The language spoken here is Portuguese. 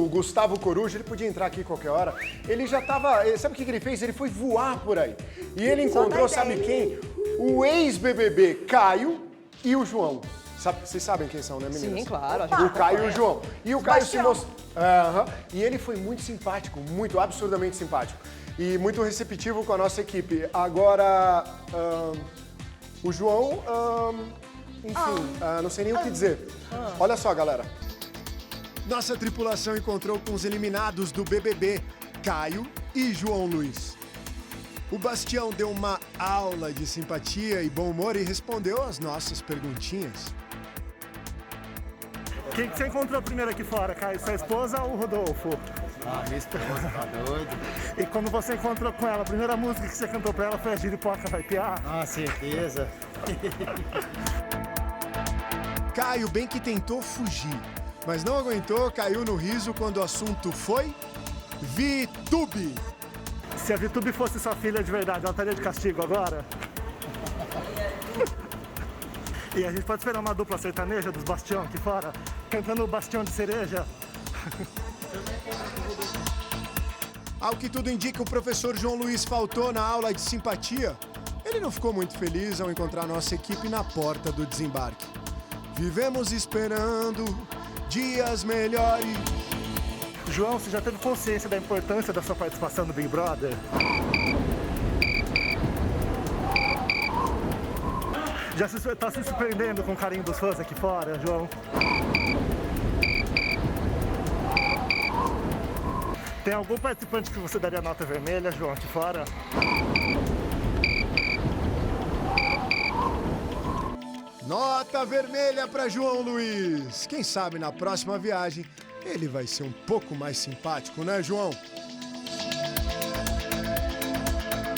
Gustavo Coruja, ele podia entrar aqui qualquer hora. Ele já tava... Sabe o que ele fez? Ele foi voar por aí. E ele encontrou, sabe quem? O ex-BBB Caio e o João. Vocês sabem quem são, né, meninas? Sim, claro. O Caio e o João. E o Caio se mostrou... E ele foi muito simpático, muito, absurdamente simpático. E muito receptivo com a nossa equipe. Agora, o João, enfim, não sei nem o que dizer. Olha só, galera. Nossa tripulação encontrou com os eliminados do BBB, Caio e João Luiz. O Bastião deu uma aula de simpatia e bom humor e respondeu às nossas perguntinhas. Quem que você encontrou primeiro aqui fora, Caio? Sua esposa ou o Rodolfo? Ah, minha esposa, tá doido? E quando você encontrou com ela, a primeira música que você cantou pra ela foi a Giripoca Vai Piar? Ah, certeza. Caio bem que tentou fugir, mas não aguentou, caiu no riso quando o assunto foi VTube. Se a VTube fosse sua filha de verdade, ela estaria de castigo agora? E a gente pode esperar uma dupla sertaneja dos Bastião aqui fora, cantando o Bastião de Cereja? Ao que tudo indica, o professor João Luiz faltou na aula de simpatia. Ele não ficou muito feliz ao encontrar nossa equipe na porta do desembarque. Vivemos esperando dias melhores. João, você já teve consciência da importância da sua participação no Big Brother? Já está se surpreendendo com o carinho dos fãs aqui fora, João? Tem algum participante que você daria nota vermelha, João, aqui fora? Nota vermelha para João Luiz. Quem sabe na próxima viagem ele vai ser um pouco mais simpático, né, João?